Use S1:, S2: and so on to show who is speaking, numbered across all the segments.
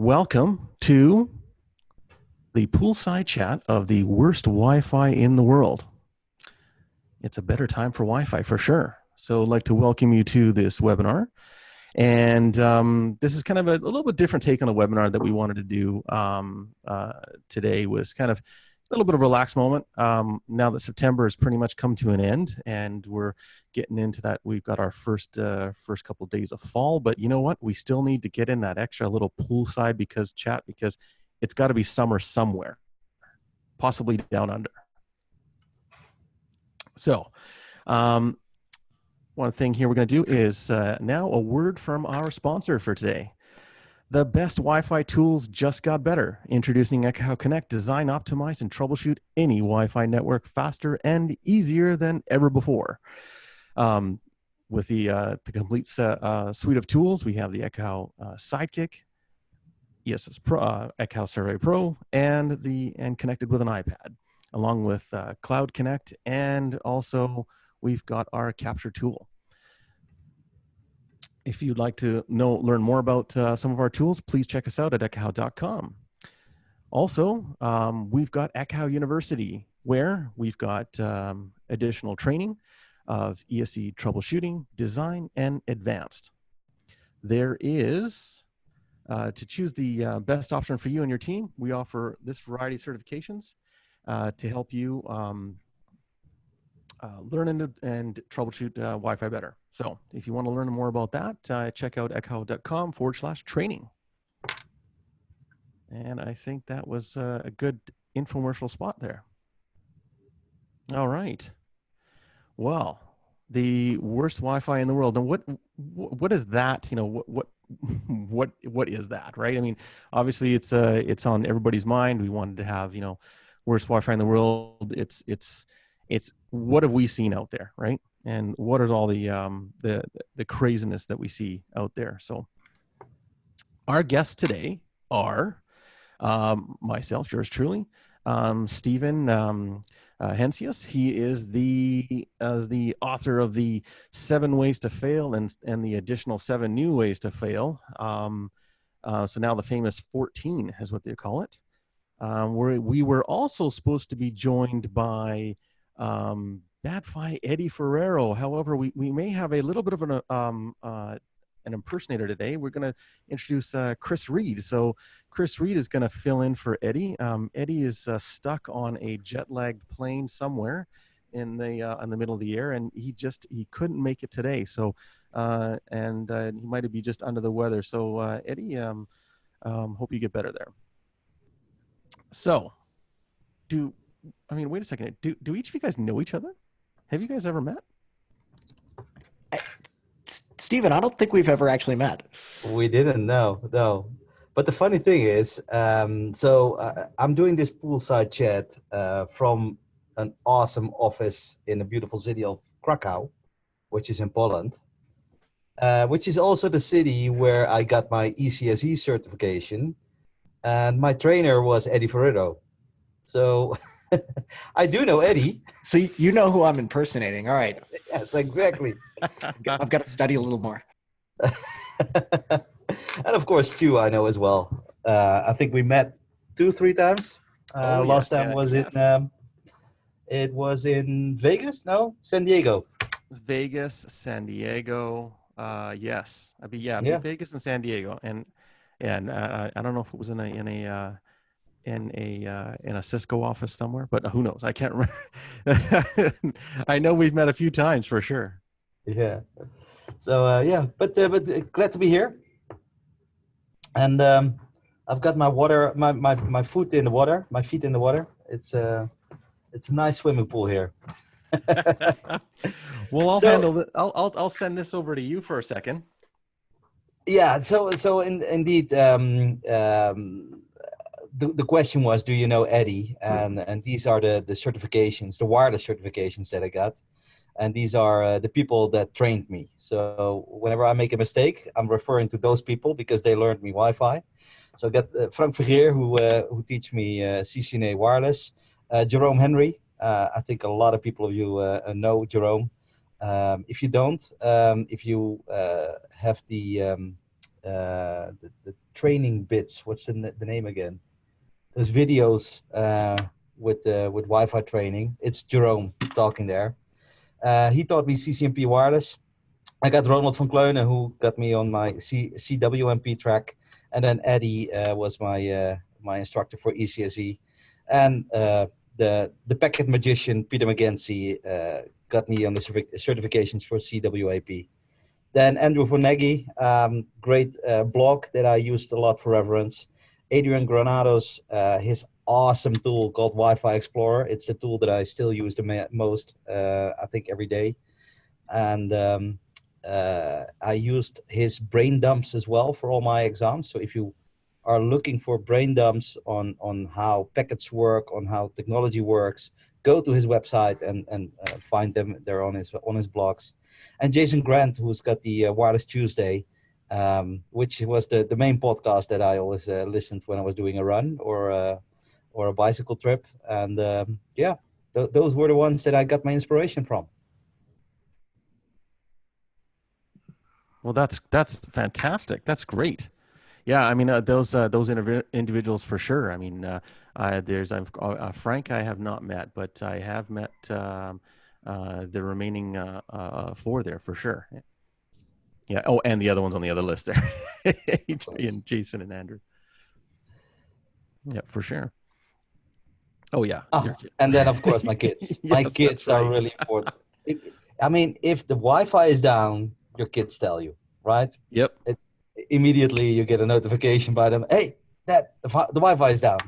S1: Welcome to the poolside chat of the worst Wi-Fi in the world. It's a better time for Wi-Fi for sure. So I'd like to welcome you to this webinar. And this is kind of a little bit different take on a webinar that we wanted to do today. Was kind of a little bit of a relaxed moment. Now that September has pretty much come to an end and we're getting into that, we've got our first couple of days of fall, but you know what? We still need to get in that extra little poolside because it's got to be summer somewhere, possibly down under. So, one thing here we're going to do is now a word from our sponsor for today. The best Wi-Fi tools just got better. Introducing Ekahau Connect, design, optimize, and troubleshoot any Wi-Fi network faster and easier than ever before. With the complete suite of tools, we have the Ekahau Sidekick, ESS Pro, Ekahau Survey Pro, and connected with an iPad, along with Cloud Connect, and also we've got our capture tool. If you'd like to learn more about some of our tools, please check us out at ekahau.com. Also, we've got Ekahau University, where we've got additional training of ESE troubleshooting, design, and advanced. There is, to choose the best option for you and your team, we offer this variety of certifications to help you learn and troubleshoot Wi-Fi better. So if you want to learn more about that, check out ekahau.com/training. And I think that was a good infomercial spot there. All right. Well, the worst Wi-Fi in the world. And what is that? You know, what is that, right? I mean, obviously it's on everybody's mind. We wanted to have, worst Wi-Fi in the world. It's what have we seen out there, right? And what is all the craziness that we see out there? So our guests today are myself, yours truly, Steven Heinsius. He is the author of the 7 Ways to Fail and the additional 7 New Ways to Fail. So now the famous 14 is what they call it. We were also supposed to be joined by Badfi Eddie Forero. However, we may have a little bit of an impersonator today. We're going to introduce Chris Reed. So Chris Reed is going to fill in for Eddie. Eddie is stuck on a jet-lagged plane somewhere in the middle of the air, and he couldn't make it today. So he might be just under the weather. So Eddie, hope you get better there. So wait a second. Do each of you guys know each other? Have you guys ever met?
S2: Steven, I don't think we've ever actually met.
S3: We didn't, no. But the funny thing is, I'm doing this poolside chat from an awesome office in the beautiful city of Krakow, which is in Poland, which is also the city where I got my ECSE certification. And my trainer was Eddie Forero. So I do know Eddie.
S2: So you know who I'm impersonating. All right.
S3: Yes, exactly.
S2: I've got to study a little more.
S3: And of course, Chu I know as well. I think we met 2-3 times. Last time was it was in Vegas? No, San Diego.
S1: Vegas, San Diego. Yes, Vegas and San Diego, and I don't know if it was in a Cisco office somewhere, but who knows? I can't remember. I know we've met a few times for sure.
S3: Yeah. So but glad to be here. And I've got my water, my foot in the water, my feet in the water. It's a nice swimming pool here.
S1: Well, handle it. I'll send this over to you for a second.
S3: Yeah. So indeed. The question was, do you know Eddie? And these are the certifications, the wireless certifications that I got. And these are the people that trained me. So whenever I make a mistake, I'm referring to those people because they learned me Wi-Fi. So I got Frank Vergeer, who teach me CCNA wireless. Jerome Henry. I think a lot of people of you know Jerome. If you don't, if you have the training bits. What's the name again? Those videos with Wi-Fi training. It's Jerome talking there. He taught me CCMP wireless. I got Ronald van Kleunen, who got me on my CWMP track, and then Eddie was my instructor for ECSE, and the packet magician Peter McGinsey got me on the certifications for CWAP. Then Andrew Voneggi, great blog that I used a lot for reference. Adrian Granados, his awesome tool called Wi-Fi Explorer. It's a tool that I still use the most, I think every day. And I used his brain dumps as well for all my exams. So if you are looking for brain dumps on how packets work, on how technology works, go to his website and find them. They're on his blogs. And Jason Grant, who's got the Wireless Tuesday, which was the main podcast that I always listened when I was doing a run or a bicycle trip. And those were the ones that I got my inspiration from.
S1: Well, that's fantastic. That's great. Yeah, I mean those individuals for sure. I mean, there's Frank. I have not met, but I have met the remaining four there for sure. Yeah. Oh, and the other ones on the other list there, and Jason and Andrew. Yeah, for sure. Oh yeah.
S3: And then of course my kids. My kids are really important. I mean, if the Wi-Fi is down, your kids tell you, right?
S1: Yep.
S3: Immediately you get a notification by them. Hey, the Wi-Fi is down.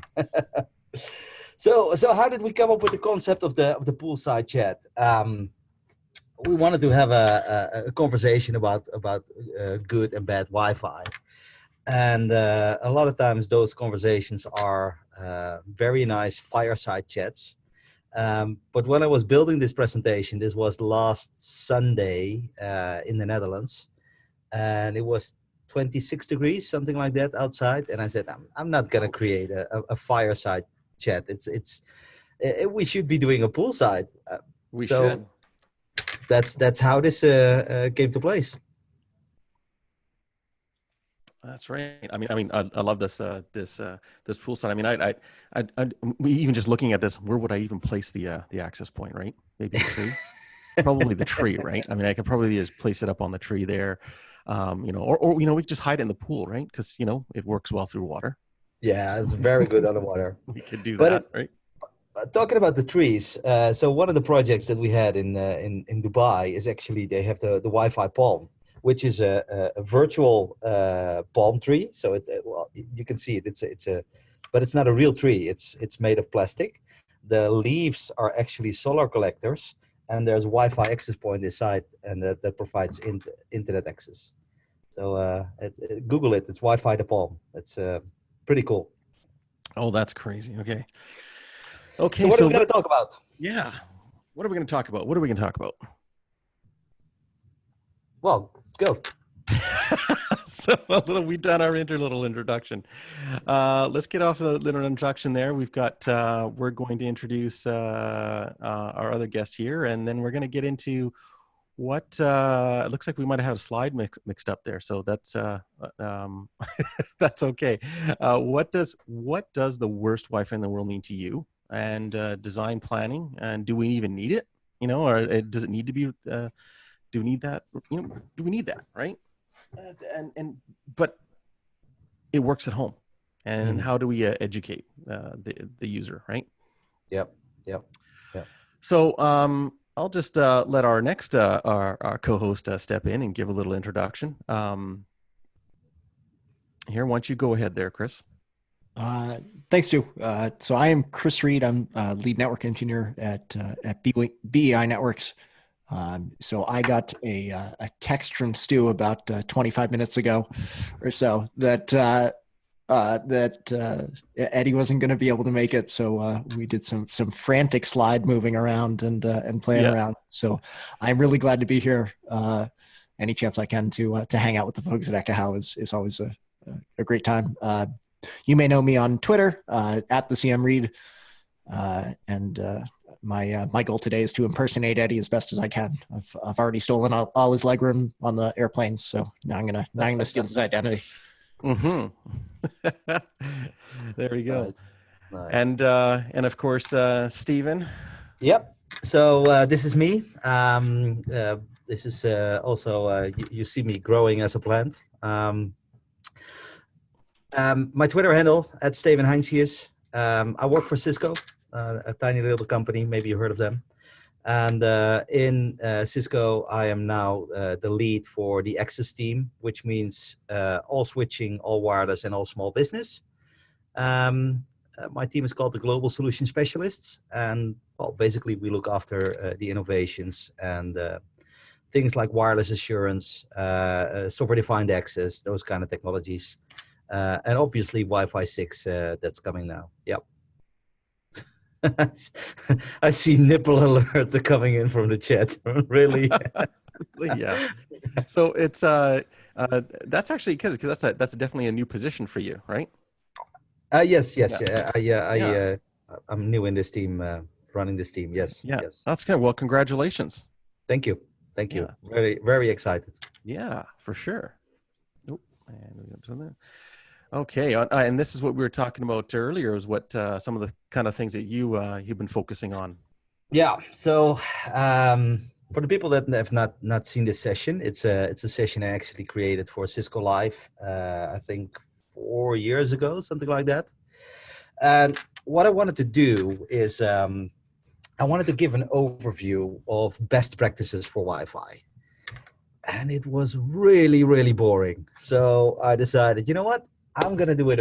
S3: So how did we come up with the concept of the poolside chat? We wanted to have a conversation about good and bad Wi-Fi, and a lot of times those conversations are very nice fireside chats. But when I was building this presentation, this was last Sunday in the Netherlands, and it was 26 degrees, something like that outside. And I said, I'm not going to create a fireside chat. We should be doing a poolside.
S1: We should.
S3: That's how this came to place.
S1: That's right. I mean, I love this poolside. I mean, we even just looking at this, where would I even place the access point? Right? Maybe the tree. Probably the tree, right? I mean, I could probably just place it up on the tree there, or we could just hide it in the pool, right? Because it works well through water.
S3: Yeah, it's very good underwater.
S1: We could do that, right?
S3: Talking about the trees, so one of the projects that we had in Dubai is actually they have the Wi-Fi palm, which is a virtual palm tree. So you can see it. But it's not a real tree. It's made of plastic. The leaves are actually solar collectors, and there's a Wi-Fi access point inside, and that provides internet access. So Google it. It's Wi-Fi the palm. It's pretty cool.
S1: Oh, that's crazy. Okay.
S3: So what are we going to talk about?
S1: Yeah. What are we going to talk about?
S3: Well, go.
S1: So we've done our little introduction. Let's get off the little introduction there. We've got we're going to introduce our other guest here, and then we're going to get into what it looks like we might have had a slide mixed up there. So that's that's okay. What does the worst Wi-Fi in the world mean to you? And design planning, and do we even need it? Or does it need to be? Do we need that? Do we need that? Right? But it works at home, and how do we educate the user? Right?
S3: Yep.
S1: So I'll just let our next our co-host step in and give a little introduction. Here, why don't you go ahead there, Chris?
S2: Thanks, Stu. So I am Chris Reed. I'm lead network engineer at BEI Networks. So I got a text from Stu about 25 minutes ago or so that Eddie wasn't going to be able to make it. So we did some frantic slide moving around and playing around. So I'm really glad to be here. Any chance I can to hang out with the folks at Ekahau is always a great time. You may know me on Twitter at the CM Reed, and my goal today is to impersonate Eddie as best as I can. I've already stolen all his legroom on the airplanes, so now I'm gonna steal his identity.
S1: Mm-hmm. There we go.
S3: Nice. Nice.
S1: And of course, Steven.
S3: Yep. So this is me. This is also you see me growing as a plant. My Twitter handle at Steven Heinsius. I work for Cisco, a tiny little company. Maybe you heard of them. And in Cisco, I am now the lead for the Access team, which means all switching, all wireless, and all small business. My team is called the Global Solution Specialists, and well, basically we look after the innovations and things like wireless assurance, software-defined access, those kind of technologies, and obviously Wi-Fi 6 that's coming now. Yep. I see nipple alert coming in from the chat. Really?
S1: Yeah. So it's that's actually because that's definitely a new position for you, right?
S3: Yes.
S1: Yeah.
S3: I'm new in this team, running this team. Yes.
S1: Yeah.
S3: Yes.
S1: That's good. Well, congratulations.
S3: Thank you. Thank you.
S1: Yeah.
S3: Very, very excited.
S1: Yeah, for sure. Nope. And we got to that. Okay, and this is what we were talking about earlier. Is what some of the kind of things that you've been focusing on.
S3: Yeah. So for the people that have not seen this session, it's a session I actually created for Cisco Live. I think 4 years ago, something like that. And what I wanted to do is I wanted to give an overview of best practices for Wi-Fi. And it was really, really boring. So I decided, you know what? I'm gonna do it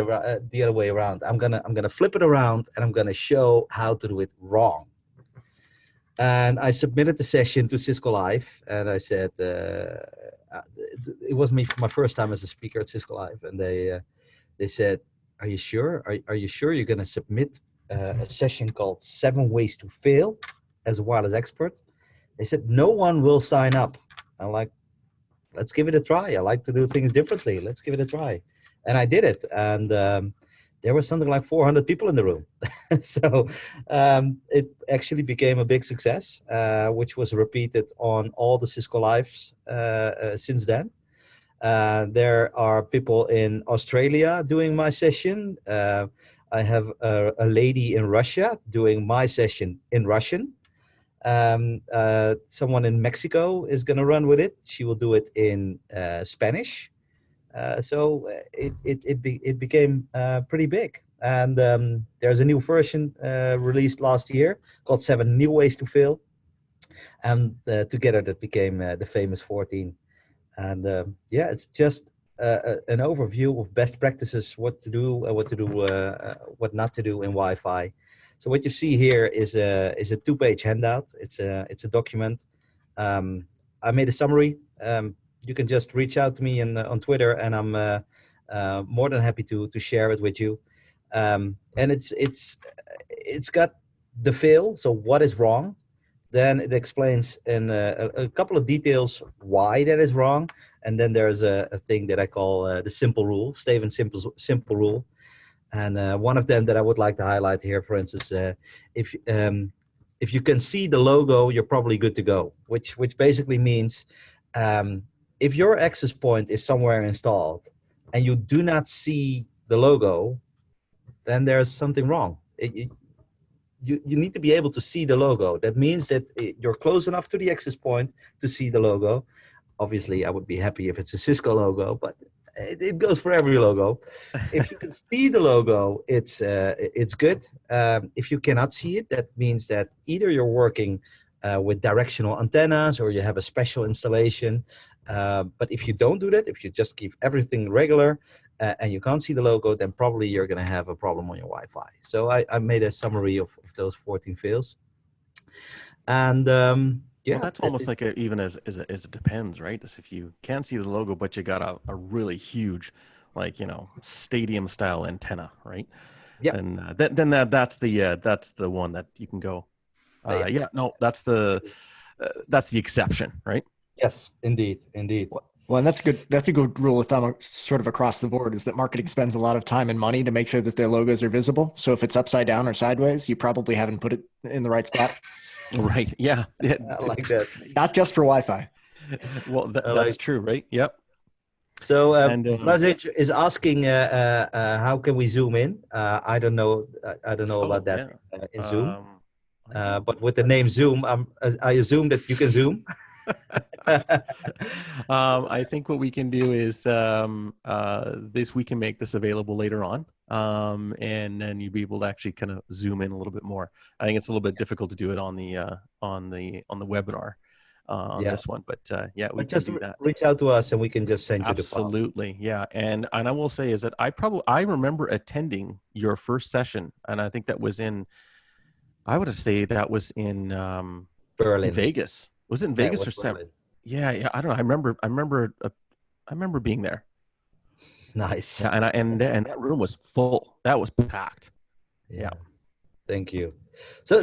S3: the other way around. I'm gonna flip it around, and I'm gonna show how to do it wrong. And I submitted the session to Cisco Live, and I said it was my first time as a speaker at Cisco Live, and they said, "Are you sure? Are you sure you're gonna submit a session called 7 Ways to Fail as a wireless expert?" They said, "No one will sign up." I'm like, let's give it a try. I like to do things differently. Let's give it a try. And I did it. And there was something like 400 people in the room. So it actually became a big success, which was repeated on all the Cisco Lives since then. There are people in Australia doing my session. I have a lady in Russia doing my session in Russian. Someone in Mexico is going to run with it. She will do it in Spanish. So it became pretty big. And there's a new version released last year called 7 New Ways to Fail. And together that became the famous 14. And yeah, it's just an overview of best practices, what to do, what not to do in Wi-Fi. So what you see here is a 2-page handout. It's a document. I made a summary. You can just reach out to me on Twitter, and I'm more than happy to share it with you. And it's got the fail. So what is wrong? Then it explains in a couple of details why that is wrong. And then there's a thing that I call the simple rule, Steven's simple rule. And one of them that I would like to highlight here, for instance, if you can see the logo, you're probably good to go, which basically means if your access point is somewhere installed and you do not see the logo, then there's something wrong. You need to be able to see the logo. That means that you're close enough to the access point to see the logo. Obviously, I would be happy if it's a Cisco logo, but it goes for every logo. If you can see the logo, it's good. If you cannot see it, that means that either you're working with directional antennas or you have a special installation. But if you don't do that, if you just keep everything regular and you can't see the logo, then probably you're going to have a problem on your Wi-Fi. So I made a summary of those 14 fails. And yeah,
S1: well, that's almost like even as it depends, right? As if you can't see the logo, but you got a really huge, like, stadium style antenna, right?
S3: Yeah.
S1: And then that's the one that you can go. Yeah, no, that's the exception, right?
S3: Yes, indeed.
S2: Well, and that's good. That's a good rule of thumb, sort of across the board, is that marketing spends a lot of time and money to make sure that their logos are visible. So if it's upside down or sideways, you probably haven't put it in the right spot.
S1: Right. Yeah.
S3: I like that.
S2: Not just for Wi-Fi.
S1: Well, that's true, right? Yep.
S3: So
S1: And
S3: Blazic is asking, how can we zoom in? I don't know. I don't know about
S1: oh
S3: that
S1: yeah,
S3: in Zoom.
S1: I don't.
S3: But with the name Zoom, I assume that you can zoom.
S1: I think what we can do is we can make this available later on, and then you'll be able to actually kind of zoom in a little bit more. I think it's a little bit difficult to do it on the webinar on
S3: Yeah,
S1: this one, but yeah, we
S3: but
S1: can
S3: just
S1: do that.
S3: reach out to us and we can just send you the file.
S1: Absolutely, yeah. And I will say is that I remember attending your first session, and I think that was I would say that was in
S3: Berlin.
S1: Vegas. Was it in
S3: That
S1: Vegas
S3: was
S1: or San?
S3: Berlin.
S1: Yeah, yeah. I don't know. I remember being there.
S3: Nice.
S1: Yeah, and that room was full. That was packed. Yeah.
S3: Yeah. Thank you. So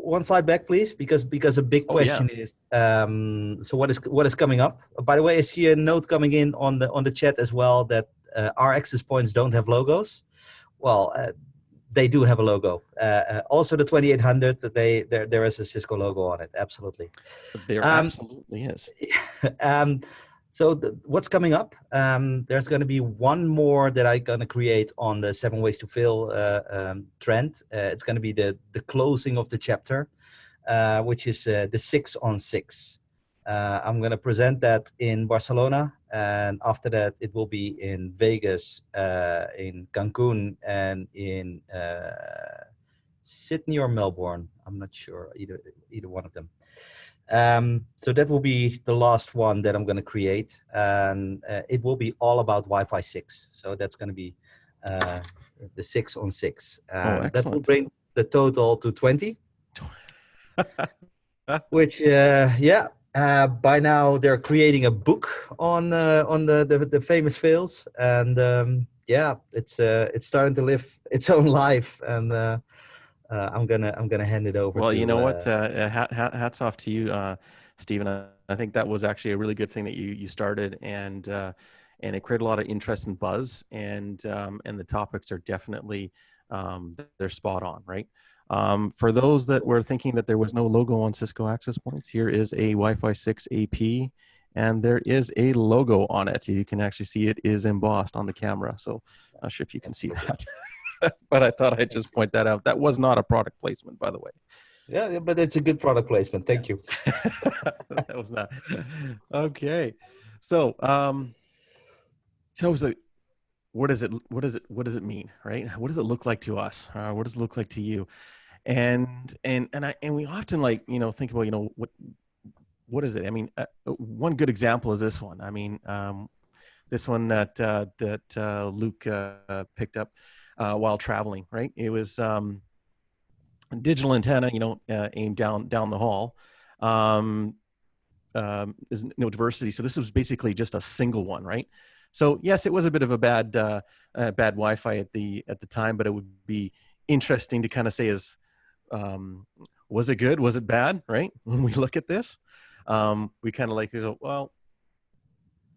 S3: one slide back, please, because a big
S1: Oh yeah.
S3: question is so what is coming up? By the way, I see a note coming in on the chat as well that our access points don't have logos. Well, they do have a logo. Also, the 2800, there is a Cisco logo on it. Absolutely.
S1: There
S3: Um,
S1: absolutely is.
S3: um, so what's coming up? There's going to be one more that I'm going to create on the 7 ways to fail trend. It's going to be the closing of the chapter, which is the 6 on 6. I'm going to present that in Barcelona, and after that it will be in Vegas, in Cancun, and in Sydney or Melbourne. I'm not sure, either one of them. So that will be the last one that I'm going to create, and it will be all about Wi-Fi 6. So that's going to be the 6 on 6.
S1: Oh,
S3: That will
S1: excellent.
S3: bring the total to 20, which yeah. By now they're creating a book on the famous fails, and yeah, it's starting to live its own life, and I'm gonna hand it over
S1: Well,
S3: to.
S1: you know what? Hats off to you, Stephen. I think that was actually a really good thing that you started, and it created a lot of interest and buzz, and the topics are definitely they're spot on, right? For those that were thinking that there was no logo on Cisco access points, here is a Wi-Fi 6 AP, and there is a logo on it. You can actually see it is embossed on the camera. So, not sure if you can see that. But I thought I'd just point that out. That was not a product placement, by the way.
S3: Yeah, but it's a good product placement. Thank you.
S1: That was not okay. So, so it was like, what does it mean, right? What does it look like to us? What does it look like to you? And we often think about what is it? I mean, one good example is this one. I mean, this one that Luke picked up while traveling, right? It was digital antenna, aimed down the hall. There's no diversity, so this was basically just a single one, right? So yes, it was a bit of a bad Wi-Fi at the time, but it would be interesting to kind of say was it good? Was it bad? Right? When we look at this, we kind of go, well,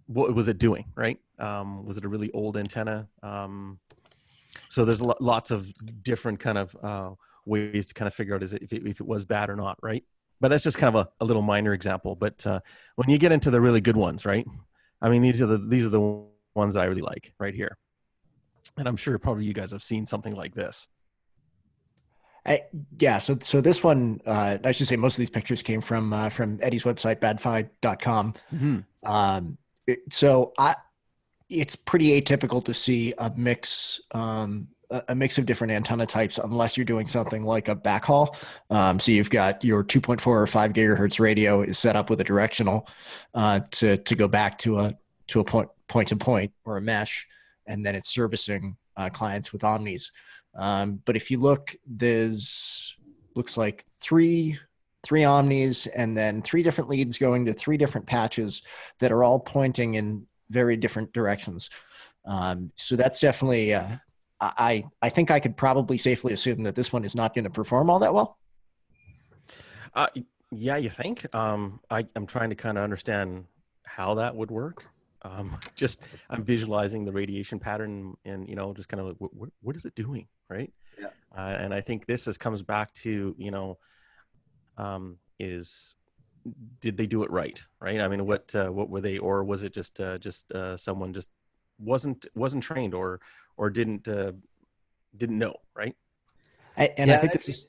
S1: what was it doing? Right? Was it a really old antenna? So there's lots of different kind of ways to kind of figure out if it was bad or not, right? But that's just kind of a little minor example. But when you get into the really good ones, right? I mean, these are the ones that I really like right here, and I'm sure probably you guys have seen something like this.
S2: Yeah, so this one, I should say most of these pictures came from Eddie's website, badfi.com.
S1: Mm-hmm.
S2: It's pretty atypical to see a mix of different antenna types unless you're doing something like a backhaul. So you've got your 2.4 or 5 gigahertz radio is set up with a directional to go back to a point to point or a mesh, and then it's servicing clients with omnis. But if you look, looks like three omnis and then 3 different leads going to 3 different patches that are all pointing in very different directions. So that's definitely, I think I could probably safely assume that this one is not going to perform all that well.
S1: Yeah, you think? I'm trying to kind of understand how that would work. I'm visualizing the radiation pattern and, just kind of like, what is it doing? Right.
S3: Yeah.
S1: And I think this comes back to, is did they do it right? Right. I mean, what were they, or was it just someone just wasn't trained or didn't know, right?
S2: And I think this is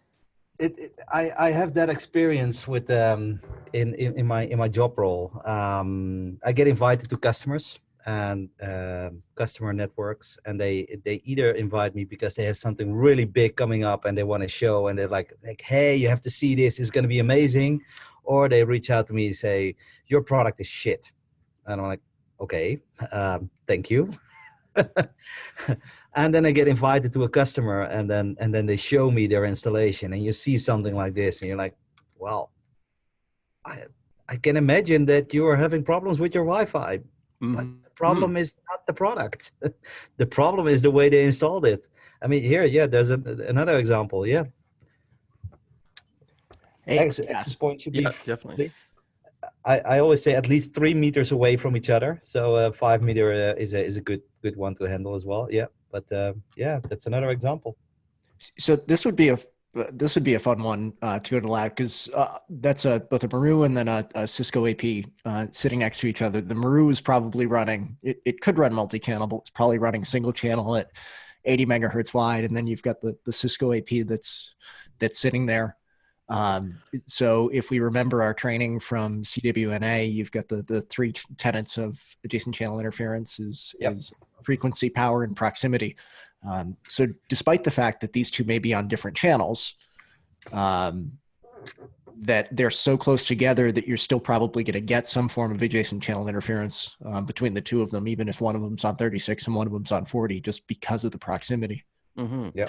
S3: I have that experience with in my job role. I get invited to customers and customer networks, and they either invite me because they have something really big coming up and they want to show, and they're like, hey, you have to see this, it's going to be amazing, or they reach out to me and say your product is shit, and I'm like, okay, thank you. And then I get invited to a customer, and then they show me their installation, and you see something like this, and you're like, well, I I can imagine that you are having problems with your Wi-Fi, but the problem is not the product. The problem is the way they installed it. I mean, here, yeah, there's another example. Yeah, access point should be
S1: definitely.
S3: I always say at least 3 meters away from each other. So 5 meter is a good one to handle as well. Yeah, but yeah, that's another example.
S2: So this would be a fun one to go to lab, because that's both a Maru and then a Cisco AP sitting next to each other. The Maru is probably running. It could run multi-channel, but it's probably running single channel at 80 megahertz wide, and then you've got the Cisco AP that's sitting there. So if we remember our training from CWNA, you've got the three tenets of adjacent channel interference is frequency, power, and proximity. So despite the fact that these two may be on different channels, that they're so close together that you're still probably going to get some form of adjacent channel interference between the two of them, even if one of them's on 36 and one of them's on 40, just because of the proximity.
S3: Mm-hmm. Yeah.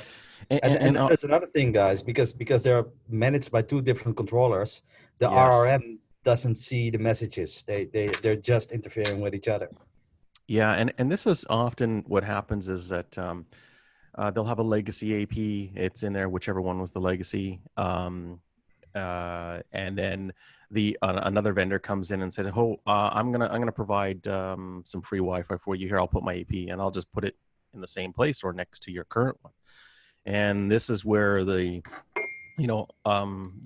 S3: And there's another thing, guys, because they're managed by two different controllers, the RRM doesn't see the messages. They're just interfering with each other.
S1: Yeah, and this is often what happens is that they'll have a legacy AP. It's in there, whichever one was the legacy, and then another vendor comes in and says, "Oh, I'm gonna provide some free Wi-Fi for you here. I'll put my AP and I'll just put it in the same place or next to your current one." And this is where the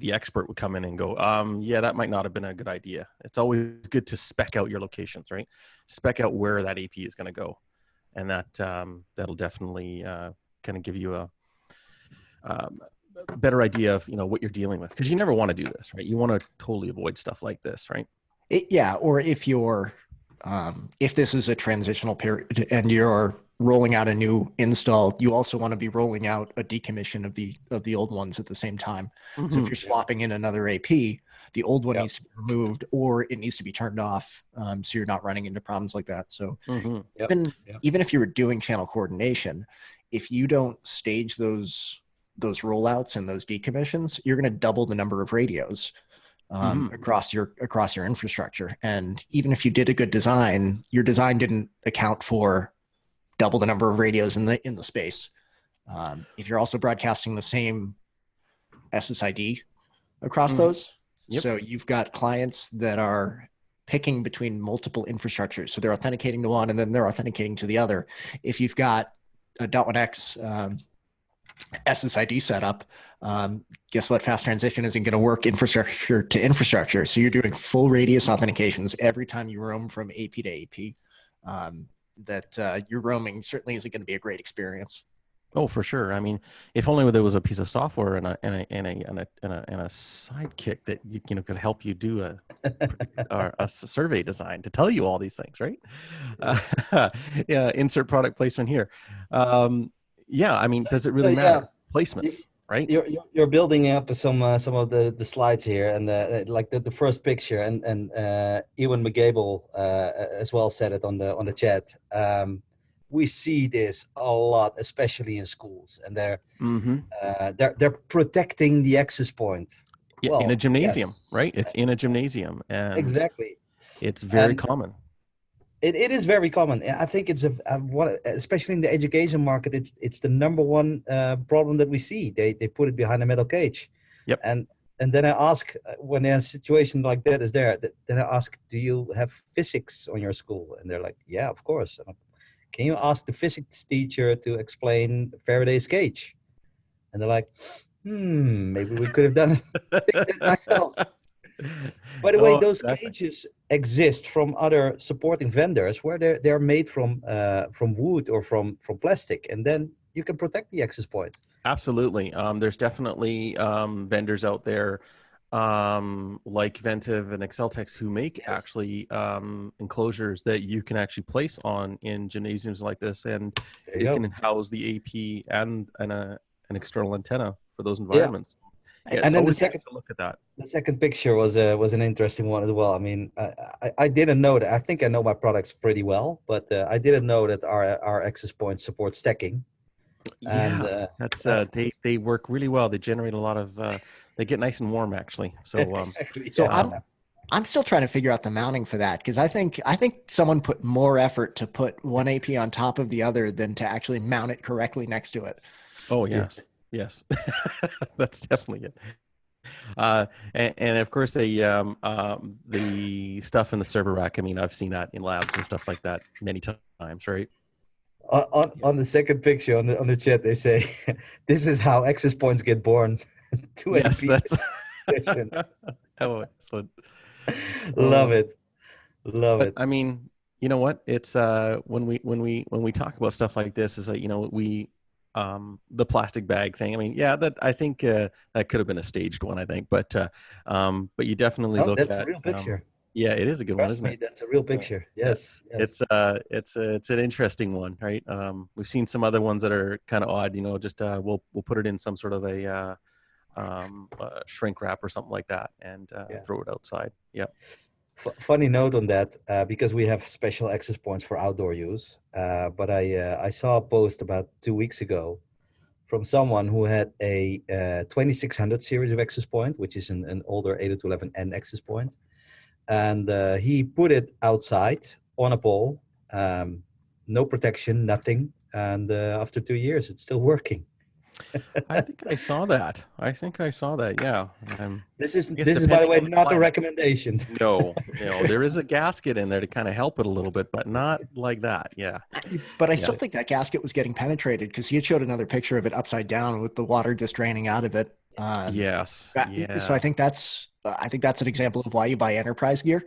S1: expert would come in and go, yeah, that might not have been a good idea. It's always good to spec out your locations, right? Spec out where that AP is going to go. And that'll definitely kind of give you a better idea of, what you're dealing with. Because you never want to do this, right? You want to totally avoid stuff like this, right?
S2: Or if you're, if this is a transitional period and you're rolling out a new install, you also want to be rolling out a decommission of the old ones at the same time. Mm-hmm. So if you're swapping in another AP, the old one needs to be removed or it needs to be turned off, so you're not running into problems like that. So even if you were doing channel coordination, if you don't stage those rollouts and those decommissions, you're going to double the number of radios across your infrastructure. And even if you did a good design, your design didn't account for double the number of radios in the space. If you're also broadcasting the same SSID across those, so you've got clients that are picking between multiple infrastructures. So they're authenticating to one and then they're authenticating to the other. If you've got a .1x SSID setup, guess what? Fast transition isn't going to work infrastructure to infrastructure. So you're doing full radius authentications every time you roam from AP to AP. That your roaming certainly isn't going to be a great experience.
S1: Oh, for sure. I mean, if only there was a piece of software and a sidekick that could help you do a survey design to tell you all these things, right? Yeah. Insert product placement here. Yeah. I mean, does it really matter? Placements. Right.
S3: You're building up some of the slides here, and like the first picture, and Ewan McGable as well said it on the chat. We see this a lot, especially in schools, and they're protecting the access point.
S1: Yeah, well, in a gymnasium, right? It's in a gymnasium, and
S3: exactly,
S1: it's very common.
S3: It is very common. I think it's especially in the education market, it's the number one problem that we see. They put it behind a metal cage.
S1: Yep.
S3: And then I ask, when a situation like that is there, then I ask, do you have physics on your school? And they're like, yeah, of course. Can you ask the physics teacher to explain Faraday's cage? And they're like, maybe we could have done it myself. By the way,
S1: Oh,
S3: those
S1: exactly.
S3: cages exist from other supporting vendors where they're made from wood or from plastic, and then you can protect the access point.
S1: Absolutely. There's definitely vendors out there like Ventive and Exceltex who make
S3: Yes.
S1: actually enclosures that you can actually place on in gymnasiums like this, and
S3: There you
S1: it
S3: go.
S1: can house the AP and an external antenna for those
S3: Yeah.
S1: environments. Yeah,
S3: And
S1: it's
S3: then
S1: always nice to look at that.
S3: the second picture was an interesting one as well. I mean, I didn't know that. I think I know my products pretty well, but I didn't know that our access points support stacking. And
S1: Yeah, that's
S3: of
S1: they work really well. They generate a lot of they get nice and warm actually. So
S3: exactly,
S2: So
S3: yeah.
S1: um,
S2: I'm still trying to figure out the mounting for that because I think someone put more effort to put one AP on top of the other than to actually mount it correctly next to it.
S1: oh
S3: Yeah.
S1: yes, yes, that's definitely it. And of course, the stuff in the server rack. I mean, I've seen that in labs and stuff like that many times, right?
S3: On the second picture on the chat, they say, "This is how access points get born." To
S1: Yes,
S3: AP
S1: that's.
S3: session.
S1: Oh, excellent.
S3: Love
S1: Oh,
S3: it. Love
S1: but
S3: it.
S1: I mean, you know what? It's when we talk about stuff like this, is that we the plastic bag thing. I mean, yeah, that I think that could have been a staged one, I think, but you definitely
S3: No,
S1: look
S3: that's a
S1: at
S3: real picture.
S1: yeah, it is a good one,
S3: Trust
S1: isn't
S3: me,
S1: it?
S3: that's a real
S1: Yeah.
S3: picture.
S1: Yeah.
S3: Yes, yes.
S1: It's an interesting one, right? We've seen some other ones that are kind of odd. Just we'll put it in some sort of a shrink wrap or something like that, and
S3: Yeah.
S1: throw it outside. Yeah.
S3: Funny note on that, because we have special access points for outdoor use. But I saw a post about 2 weeks ago from someone who had a 2600 series of access point, which is an older 802.11n access point, and he put it outside on a pole, um, no protection, nothing, and after 2 years, it's still working.
S1: I think I saw that. I think I saw that. Yeah.
S3: This is
S1: I guess
S3: this is by the
S1: depending
S3: way
S1: on the
S3: not a
S1: climate.
S3: recommendation.
S1: No, no, there is a gasket in there to kind of help it a little bit, but not like that. Yeah.
S2: But I
S1: Yeah.
S2: still think that gasket was getting penetrated because he had showed another picture of it upside down with the water just draining out of it.
S1: Yes.
S2: So
S1: Yeah.
S2: I think that's an example of why you buy enterprise gear,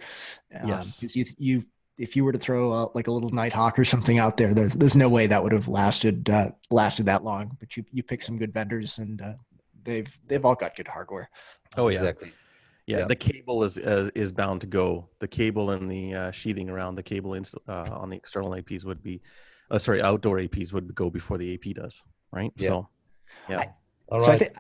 S1: Yes.
S2: because you if you were to throw like a little Nighthawk or something out there, there's no way that would have lasted that long. But you pick some good vendors, and they've all got good hardware.
S1: Oh yeah.
S3: Exactly.
S1: Yeah.
S3: Yeah.
S1: The cable is bound to go. The cable and the sheathing around the cable on the external APs would be, sorry, outdoor APs would go before the AP does. Right.
S3: Yeah.
S1: So, yeah.
S2: I,
S3: All
S2: so
S3: right.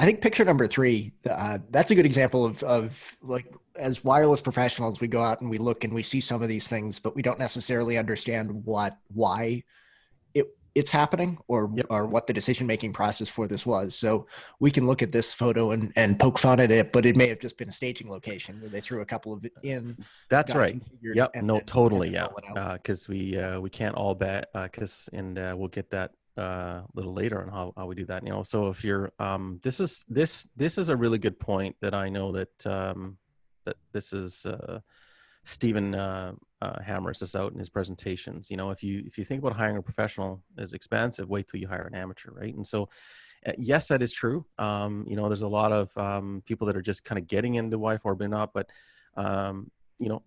S2: I think picture number three, that's a good example of like, as wireless professionals, we go out and we look and we see some of these things, but we don't necessarily understand why it's happening
S1: Yep.
S2: or what the decision-making process for this was. So we can look at this photo and poke fun at it, but it may have just been a staging location where they threw a couple of it in,
S1: That's
S2: got it
S1: right.
S2: configured,
S1: Yep.
S2: and
S1: No, totally.
S2: then
S1: Yeah.
S2: roll it out.
S1: Because we can't all bet. And we'll get that a little later on how we do that. So if you're this is a really good point that I know that this is Steven hammers this out in his presentations. If you think about hiring a professional is expensive, wait till you hire an amateur, right? And so yes, that is true. There's a lot of people that are just kind of getting into Wi-Fi or not, but um, you know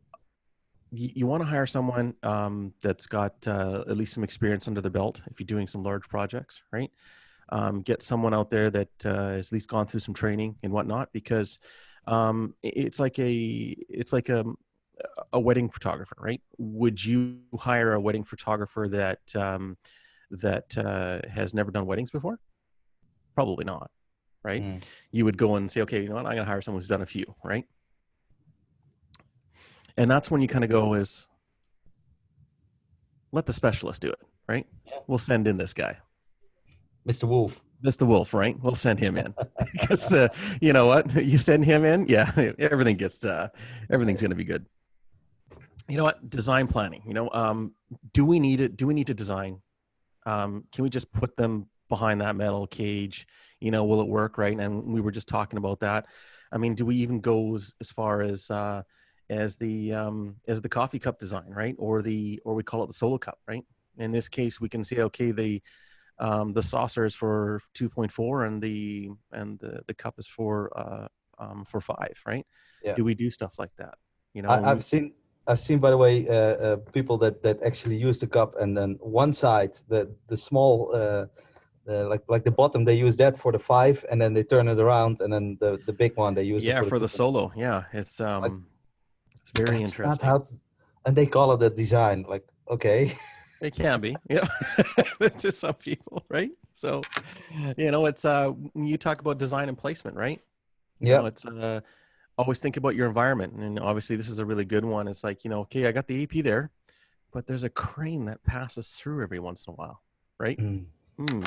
S1: you want to hire someone that's got at least some experience under the belt if you're doing some large projects, right? Get someone out there that has at least gone through some training and whatnot, because it's like a wedding photographer, right? Would you hire a wedding photographer that has never done weddings before? Probably not, right?
S3: Mm.
S1: You would go and say, okay, you know what? I'm going to hire someone who's done a few, right? And that's when you kind of go is let the specialist do it, right?
S3: Yeah.
S1: We'll send in this guy,
S3: Mr. Wolf.
S1: Mr. Wolf, right? We'll send him in because you know what? You send him in, yeah, everything's going to be good. You know what? Design planning. Do we need it? Do we need to design? Can we just put them behind that metal cage? Will it work, right? And we were just talking about that. I mean, do we even go as far as the coffee cup design, right? Or we call it the solo cup, right? In this case, we can say, okay, the saucer is for 2.4 and the cup is for for 5, right?
S3: Yeah.
S1: Do we do stuff like that? You know,
S3: I've seen, by the way, people that actually use the cup, and then one side, the small, like the bottom, they use that for the 5, and then they turn it around, and then the big one they use it
S1: yeah,
S3: for the
S1: for the
S3: 2.
S1: solo. Yeah, it's
S3: Like,
S1: very
S3: that's not
S1: interesting.
S3: how, and they call it a design. Like, okay.
S1: It can be, yeah, to some people, right? So, you know, it's when you talk about design and placement, right? You know,
S3: Yeah.
S1: it's always think about your environment, and obviously this is a really good one. It's like, you know, okay, I got the AP there, but there's a crane that passes through every once in a while, right?
S3: Mm.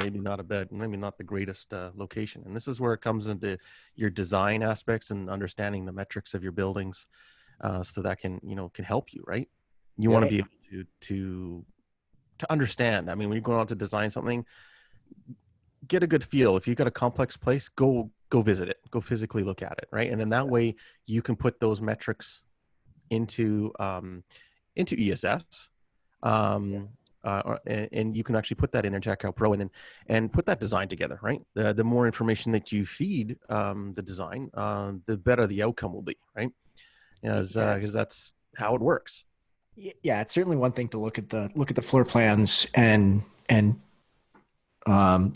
S1: Maybe not a bed, maybe not the greatest location. And this is where it comes into your design aspects and understanding the metrics of your buildings, so that can, you know, can help you, right? You want to
S3: Yeah.
S1: be able to understand. I mean, when you're going out to design something, get a good feel. If you've got a complex place, go visit it, go physically look at it, right? And then that way you can put those metrics into ESS, and you can actually put that in their Checkout Pro, and put that design together, right? The more information that you feed the design, the better the outcome will be, right? Because that's how it works.
S2: Yeah, it's certainly one thing to look at the floor plans and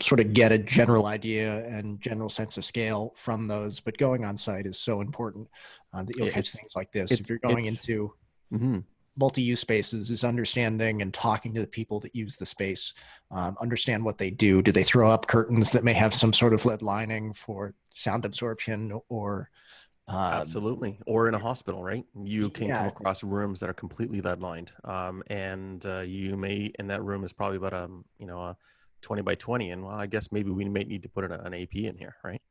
S2: sort of get a general idea and general sense of scale from those. But going on site is so important that you'll catch things like this. If you're going into
S1: Mhm.
S2: multi-use spaces, is understanding and talking to the people that use the space, understand what they do. Do they throw up curtains that may have some sort of lead lining for sound absorption, or
S1: Absolutely. Or in a hospital, right? You can come
S2: yeah,
S1: across rooms that are completely lead lined. And you may, and that room is probably about a 20 by 20. And well, I guess maybe we may need to put an AP in here, right?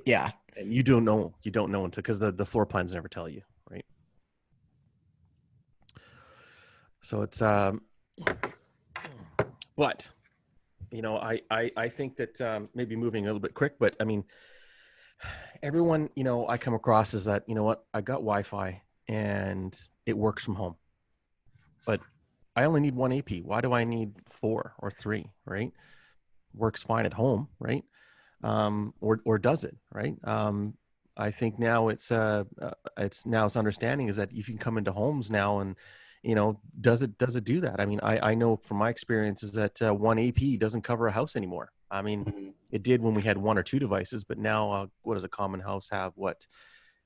S2: yeah.
S1: And you don't know until, because the floor plans never tell you, right? So it's, but, you know, I think that maybe moving a little bit quick, but I mean, everyone, you know, I come across is that, you know what, I got Wi-Fi and it works from home, but I only need one AP. Why do I need 4 or 3, right? Works fine at home, right? Or does it, right? I think now it's understanding is that if you can come into homes now, and, you know, does it do that? I mean, I know from my experience is that one AP doesn't cover a house anymore. I mean,
S3: Mhm.
S1: it did when we had 1 or 2 devices, but now what does a common house have? What,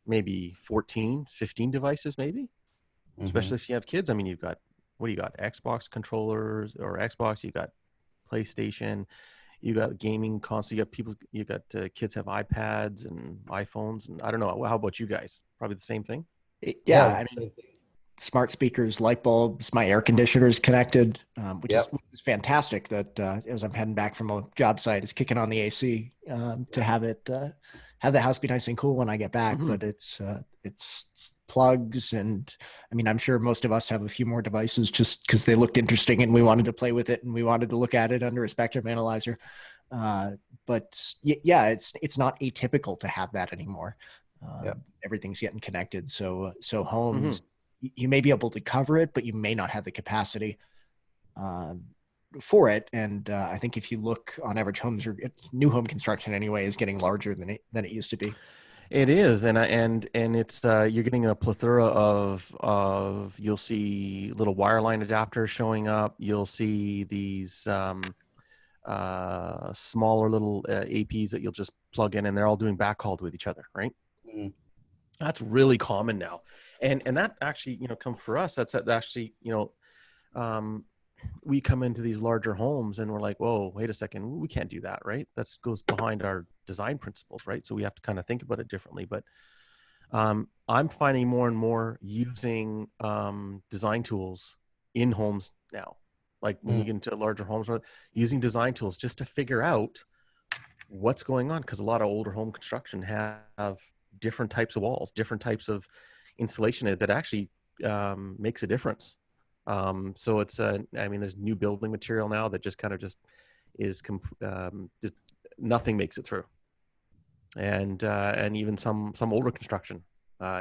S1: maybe 14, 15 devices, maybe?
S3: Mhm.
S1: Especially if you have kids. I mean, you've got, what do you got? Xbox controllers or Xbox, you got PlayStation, you got gaming console, you got people, you got kids have iPads and iPhones, and I don't know. How about you guys? Probably the same thing.
S2: Yeah,
S3: Yeah.
S2: I mean, smart speakers, light bulbs, my air conditioner is connected, which
S3: Yep.
S2: is fantastic. That as I'm heading back from a job site, is kicking on the AC to have it have the house be nice and cool when I get back.
S1: Mm-hmm.
S2: But it's plugs, and I mean, I'm sure most of us have a few more devices just because they looked interesting and we wanted to play with it and we wanted to look at it under a spectrum analyzer. Uh, but yeah, it's not atypical to have that anymore.
S3: Yep.
S2: Everything's getting connected, so
S1: Mm-hmm.
S2: homes, you may be able to cover it, but you may not have the capacity um, for it. And I think if you look on average, homes or new home construction anyway is getting larger than it used to be.
S1: It is, and it's you're getting a plethora of you'll see little wireline adapters showing up. You'll see these smaller little APs that you'll just plug in, and they're all doing backhaul with each other, right?
S3: Mhm.
S1: That's really common now, and that actually, you know, come for us. That's actually, you know, we come into these larger homes and we're like, whoa, wait a second, we can't do that, right? That goes behind our design principles, right? So we have to kind of think about it differently. But I'm finding more and more using design tools in homes now. Like when you
S3: Mm.
S1: get into larger homes, using design tools just to figure out what's going on, because a lot of older home construction have different types of walls, different types of insulation that actually makes a difference. So it's I mean, there's new building material now that just kind of just is just nothing makes it through, and even some older construction,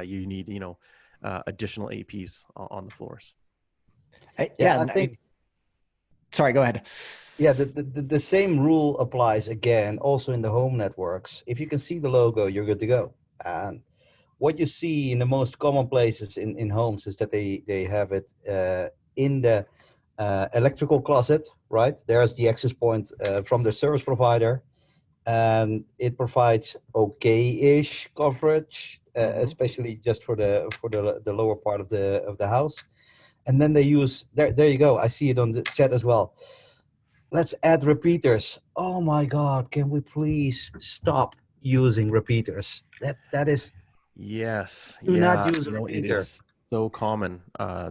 S1: you need, you know, additional APs on the floors.
S3: Yeah,
S2: Yeah,
S3: I
S2: and
S3: think
S2: sorry, go ahead.
S3: Yeah, the same rule applies again also in the home networks. If you can see the logo, you're good to go. And what you see in the most common places in homes is that they have it in the electrical closet, right? There's the access point from the service provider, and it provides okay-ish coverage, especially just for the lower part of the house. And then they use there you go. I see it on the chat as well. Let's add repeaters. Oh my God, can we please stop using repeaters? That is,
S1: Yes,
S3: do not
S1: yeah,
S3: use a
S1: it
S3: repeater.
S1: is so common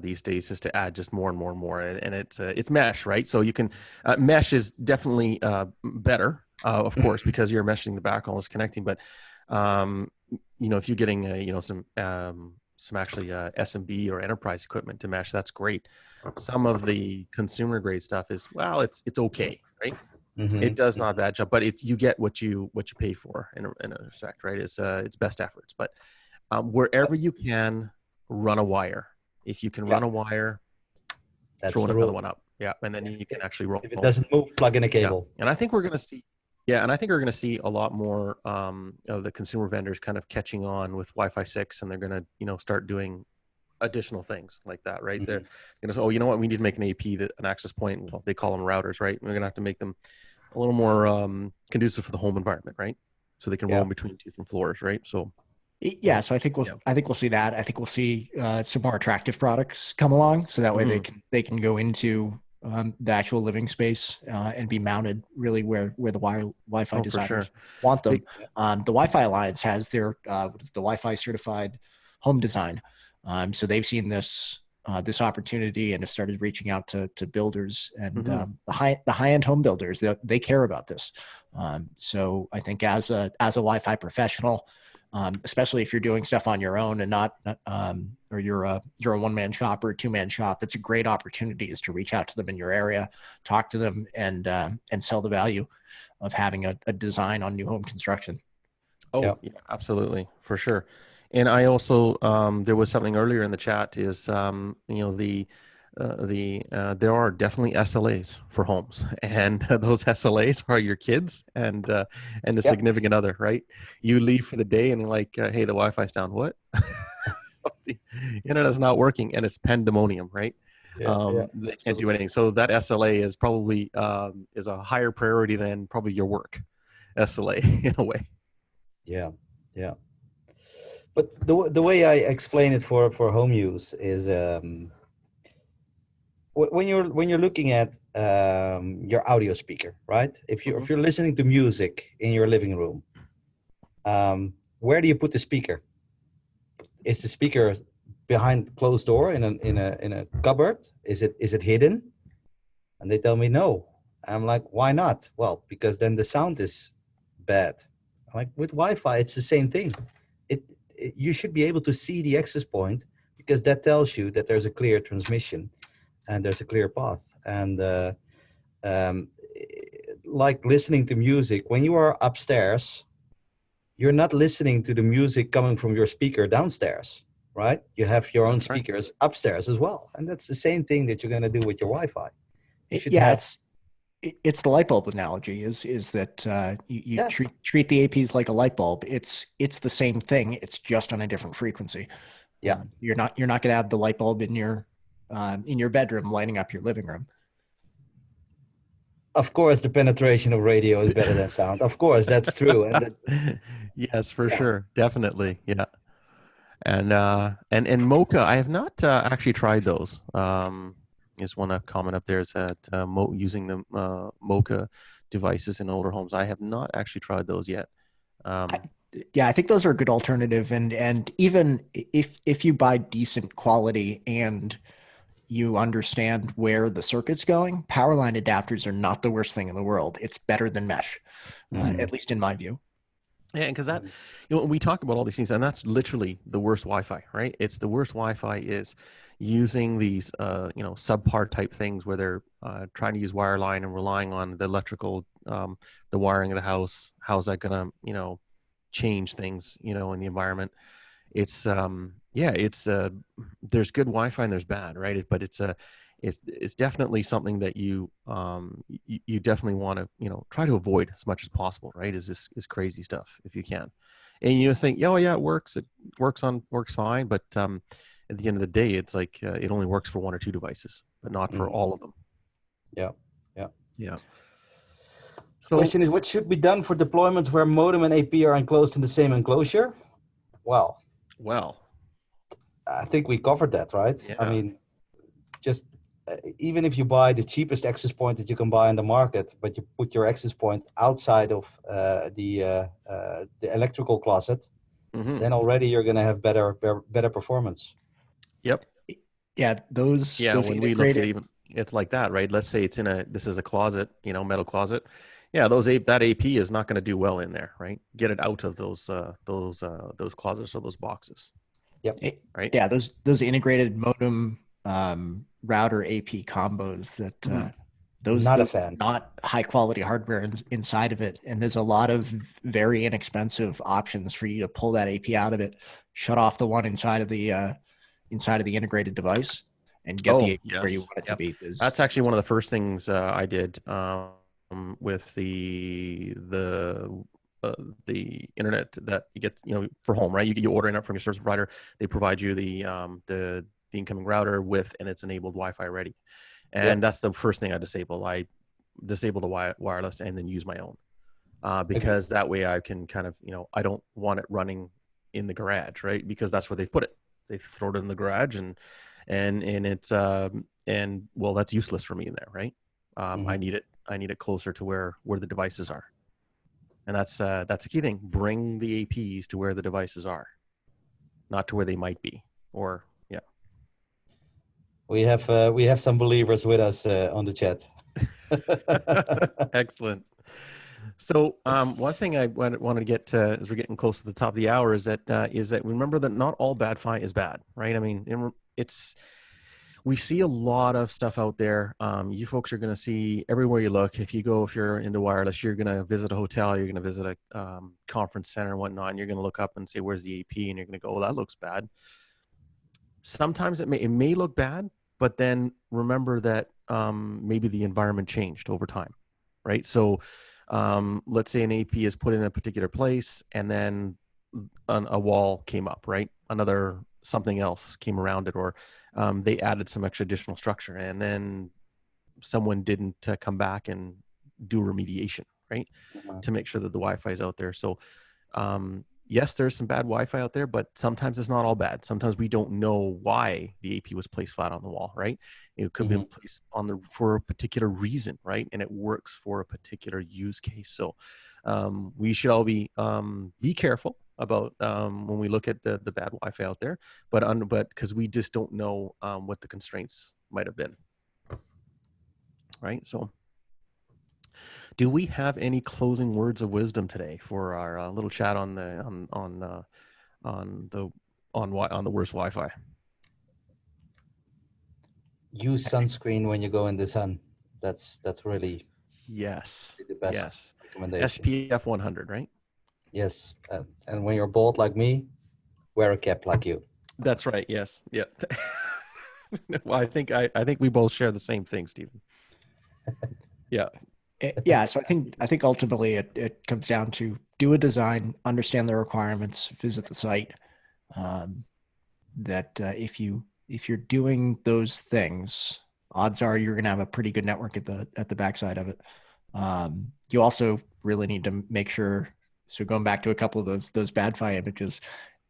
S1: these days is to add just more and more and more, and it's mesh, right? So you can mesh is definitely better, of course, because you're meshing the backhaul is connecting. But um, if you're getting some actually SMB or enterprise equipment to mesh, that's great. Some of the consumer grade stuff is, well, it's okay, right? It
S3: Mm-hmm.
S1: does not bad job, but you get what you pay for in a respect, right? It's best efforts, but wherever you can, run a wire. If you can
S3: Yeah,
S1: run a wire,
S3: that's
S1: throw
S3: the
S1: another
S3: rule.
S1: one up. Yeah, and then you can actually roll.
S3: If it doesn't move, plug in a
S1: Yeah,
S3: cable.
S1: and I think we're going to see. Yeah, and I think we're going to see a lot more of the consumer vendors kind of catching on with Wi-Fi 6, and they're going to start doing additional things like that, right? They're
S3: Mm-hmm.
S1: going to say, oh, you know what? We need to make an AP, an access point. Well, they call them routers, right? We're going to have to make them a little more conducive for the home environment, right? So they can
S3: Yeah.
S1: roam between two different floors, right? So
S2: Yeah, so I think we'll see that. I think we'll see some more attractive products come along, so that way they can go into the actual living space and be mounted really where the Wi-Fi designers want them. The Wi-Fi Alliance has their the Wi-Fi certified home design, so they've seen this opportunity and have started reaching out to builders and the high end home builders. They care about this. So I think as a Wi-Fi professional, especially if you're doing stuff on your own and not or you're a one-man shop or a two-man shop, it's a great opportunity is to reach out to them in your area, talk to them, and sell the value of having a design on new home construction.
S1: Oh, yeah, absolutely, for sure. And I also there was something earlier in the chat is there are definitely SLAs for homes, and those SLAs are your kids and the significant other, right? You leave for the day and you're like, hey, the Wi-Fi's down. What? The internet's not working, and it's pandemonium, right? They can't do anything. So that SLA is probably is a higher priority than probably your work SLA in a way.
S3: Yeah, yeah. But the way I explain it for home use is when you're looking at your audio speaker, right? If you're listening to music in your living room, where do you put the speaker? Is the speaker behind closed door in a cupboard? Is it hidden? And they tell me no. I'm like, why not? Well, because then the sound is bad. I'm like, with Wi-Fi, it's the same thing. You should be able to see the access point because that tells you that there's a clear transmission and there's a clear path. And um, like listening to music, when you are upstairs, you're not listening to the music coming from your speaker downstairs, right? You have your own speakers upstairs as well. And that's the same thing that you're going to do with your Wi-Fi.
S2: It's the light bulb analogy is that you treat the APs like a light bulb. It's the same thing. It's just on a different frequency.
S3: Yeah.
S2: You're not going to have the light bulb in your bedroom lighting up your living room.
S3: Of course, the penetration of radio is better than sound. Of course, that's true. And
S1: yes, for sure. Definitely. Yeah. And Mocha, I have not actually tried those. Just want to comment up there is that using the Mocha devices in older homes. I have not actually tried those yet.
S2: I think those are a good alternative. And even if you buy decent quality and you understand where the circuit's going, power line adapters are not the worst thing in the world. It's better than mesh, at least in my view.
S1: Yeah, because that, we talk about all these things, and that's literally the worst Wi-Fi, right? It's the worst Wi-Fi is using these, subpar type things where they're trying to use wireline and relying on the electrical, the wiring of the house. How's that going to, change things, in the environment? It's, there's good Wi-Fi and there's bad, right? But it's definitely something that you definitely want to, try to avoid as much as possible, right? Is crazy stuff if you can. And you think, oh yeah, it works fine, but at the end of the day, it's like it only works for one or two devices, but not for all of them.
S3: Yeah, yeah.
S1: Yeah.
S3: So, question is, what should be done for deployments where modem and AP are enclosed in the same enclosure? Well, I think we covered that, right?
S1: Yeah.
S3: I mean, just even if you buy the cheapest access point that you can buy in the market, but you put your access point outside of the electrical closet, then already you're going to have better performance.
S1: Yep.
S2: Yeah, those
S1: when we look at even, it's like that, right? Let's say this is a closet, metal closet. Yeah, that AP is not going to do well in there, right? Get it out of those closets or those boxes.
S3: Yep.
S2: Right. Yeah, those integrated modem router AP combos that those not high quality hardware inside of it, and there's a lot of very inexpensive options for you to pull that AP out of it, shut off the one inside of the integrated device, and get the AP where you want it to be.
S1: That's actually one of the first things I did with the internet that you get, for home, right? You order it from your service provider. They provide you the incoming router and it's enabled Wi-Fi ready. And that's the first thing I disable. I disable the wireless and then use my own, because that way I can kind of, I don't want it running in the garage, right? Because that's where they put it. They throw it in the garage and it's well, that's useless for me in there, right? I need it closer to where the devices are. And that's a key thing. Bring the APs to where the devices are, not to where they might be. Or yeah.
S3: We have some believers with us on the chat.
S1: Excellent. So one thing I wanted to get to as we're getting close to the top of the hour is that remember that not all bad Fi is bad, right? I mean, we see a lot of stuff out there. You folks are going to see everywhere you look. If you're into wireless, you're going to visit a hotel, you're going to visit a conference center and whatnot, and you're going to look up and say, where's the AP? And you're going to go, well, that looks bad. Sometimes it may look bad, but then remember that maybe the environment changed over time, right? So let's say an AP is put in a particular place and then a wall came up, right? Something else came around it, or they added some extra additional structure, and then someone didn't come back and do remediation, right? To make sure that the Wi-Fi is out there. So yes, there's some bad Wi-Fi out there, but sometimes it's not all bad. Sometimes we don't know why the AP was placed flat on the wall, right? It could be placed for a particular reason, right? And it works for a particular use case. So we should all be careful about when we look at the bad Wi-Fi out there, but because we just don't know what the constraints might have been, right? So do we have any closing words of wisdom today for our little chat on the worst Wi-Fi?
S3: Use sunscreen when you go in the sun. That's really the best recommendation.
S1: SPF 100, right?
S3: Yes, and when you're bald like me, wear a cap like you.
S1: That's right. Yes. Yeah. Well, I think we both share the same thing, Steven. Yeah.
S2: Yeah. So I think ultimately it comes down to do a design, understand the requirements, visit the site. If you're doing those things, odds are you're going to have a pretty good network at the backside of it. You also really need to make sure. So going back to a couple of those bad Fi images,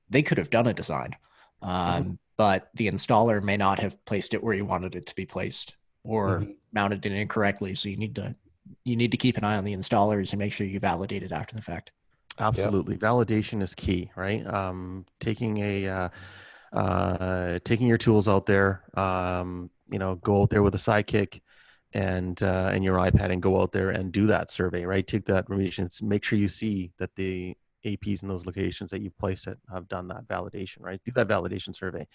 S2: they could have done a design, but the installer may not have placed it where you wanted it to be placed, or mounted it incorrectly. So you need to keep an eye on the installers and make sure you validate it after the fact.
S1: Absolutely, validation is key, right? Taking your tools out there, go out there with a sidekick and your iPad and go out there and do that survey, right? Take that remediation. Make sure you see that the APs in those locations that you've placed it have done that validation, right? Do that validation survey.